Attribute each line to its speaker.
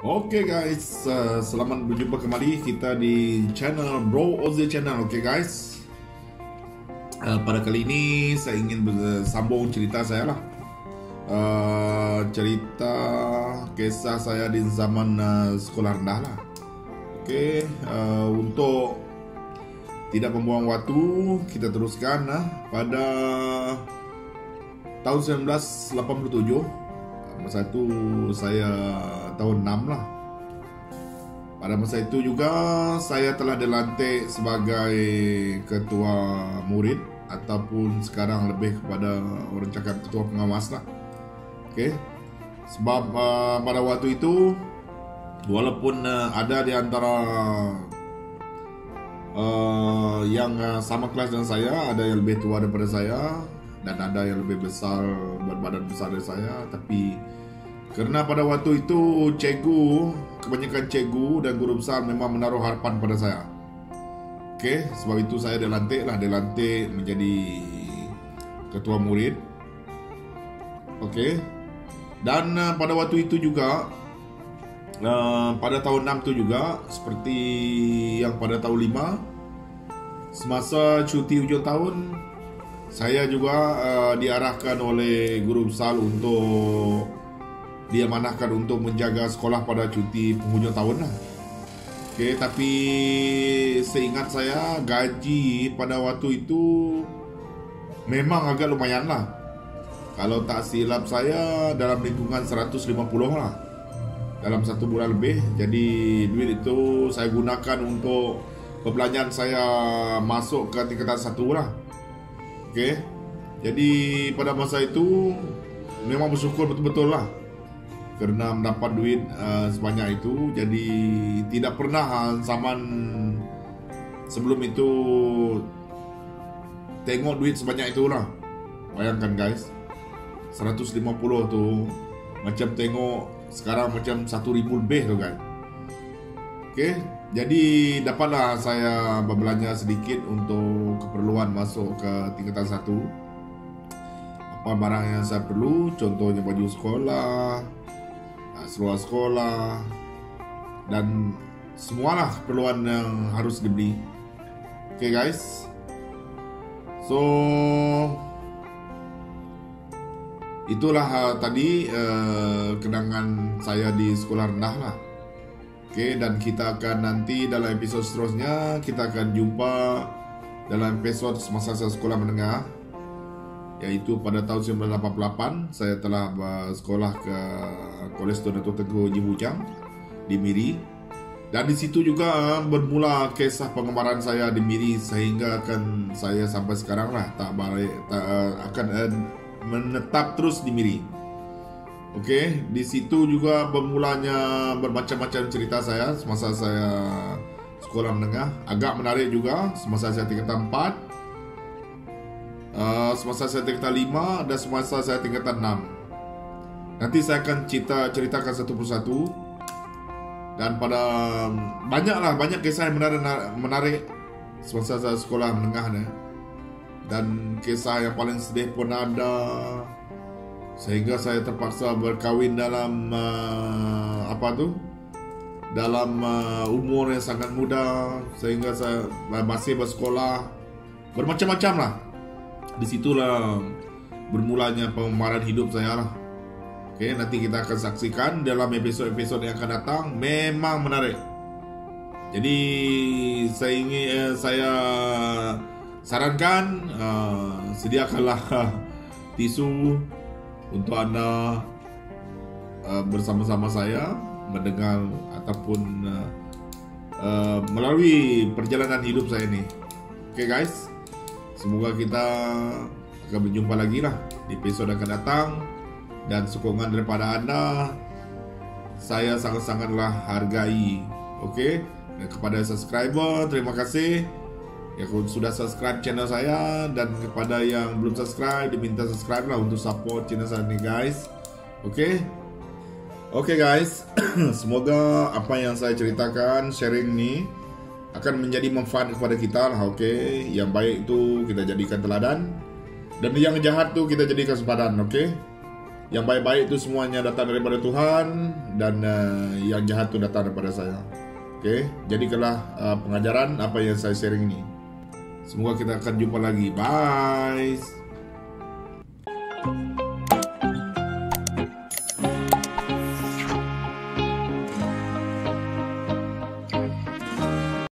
Speaker 1: Oke guys, selamat berjumpa kembali kita di channel Bro Ozzy Channel. Oke guys, pada kali ini saya ingin sambung cerita saya lah. Cerita kisah saya di zaman sekolah rendah lah. Oke, untuk tidak membuang waktu, kita teruskan pada tahun 1987. Masa itu saya tahun 6 lah. Pada masa itu juga saya telah dilantik sebagai ketua murid, ataupun sekarang lebih kepada orang cakap ketua pengawas lah. Oke. Sebab pada waktu itu walaupun ada di antara yang sama kelas dengan saya, ada yang lebih tua daripada saya dan ada yang lebih besar, berbadan besar dari saya, tapi karena pada waktu itu kebanyakan cikgu dan guru besar memang menaruh harapan pada saya. Oke, sebab itu saya dilantik menjadi ketua murid. Oke. Dan pada waktu itu juga pada tahun 6 itu juga seperti yang pada tahun 5, semasa cuti hujung tahun, saya juga diarahkan oleh guru besar untuk diamanahkan untuk menjaga sekolah pada cuti penghujung tahun lah. Oke, tapi seingat saya gaji pada waktu itu memang agak lumayan lah. Kalau tak silap saya dalam lingkungan 150 lah dalam satu bulan lebih. Jadi duit itu saya gunakan untuk perbelanjaan saya masuk ke tingkatan 1 lah. Oke. Jadi pada masa itu memang bersyukur betul-betul lah kerana mendapat duit sebanyak itu. Jadi tidak pernah zaman sebelum itu tengok duit sebanyak itu lah. Bayangkan guys, 150 tu macam tengok sekarang macam 1,000 lebih tu kan. Oke, jadi dapatlah saya berbelanja sedikit untuk keperluan masuk ke tingkatan 1. Apa barang yang saya perlu, contohnya baju sekolah, seluar sekolah, dan semualah keperluan yang harus dibeli. Oke guys, so itulah tadi kenangan saya di sekolah rendah lah. Oke, dan kita akan nanti dalam episod seterusnya kita akan jumpa dalam episod semasa saya sekolah menengah, iaitu pada tahun 1988 saya telah bersekolah ke Kolej Dato' Tengku Haji Bujang di Miri, dan di situ juga bermula kisah pengemaran saya di Miri sehingga akan saya sampai sekarang lah akan menetap terus di Miri. Oke, di situ juga bermulanya bermacam-macam cerita saya semasa saya sekolah menengah. Agak menarik juga semasa saya tingkatan 4, semasa saya tingkatan 5, dan semasa saya tingkatan 6. Nanti saya akan ceritakan satu persatu. Dan pada banyak kisah yang menarik semasa saya sekolah menengah ni. Dan kisah yang paling sedih pun ada, sehingga saya terpaksa berkahwin dalam dalam umur yang sangat muda, sehingga saya masih bersekolah. Bermacam-macam lah. Disitulah bermulanya pengemaran hidup saya lah. Oke, nanti kita akan saksikan dalam episod-episod yang akan datang. Memang menarik. Jadi saya sarankan sediakanlah tisu untuk anda bersama-sama saya mendengar ataupun melalui perjalanan hidup saya ini. Oke guys, semoga kita akan berjumpa lagi lah di episod akan datang. Dan sokongan daripada anda saya sangat-sangatlah hargai. Oke, dan kepada subscriber terima kasih yang sudah subscribe channel saya, dan kepada yang belum subscribe diminta subscribe lah untuk support channel saya ni guys. Oke guys, semoga apa yang saya ceritakan, sharing ni akan menjadi manfaat kepada kita lah. Oke, yang baik itu kita jadikan teladan, dan yang jahat tu kita jadikan sempadan. Oke, Yang baik-baik itu semuanya datang daripada Tuhan, dan yang jahat itu datang daripada saya. Oke, jadikanlah pengajaran apa yang saya sharing ini. Semoga kita akan jumpa lagi. Bye.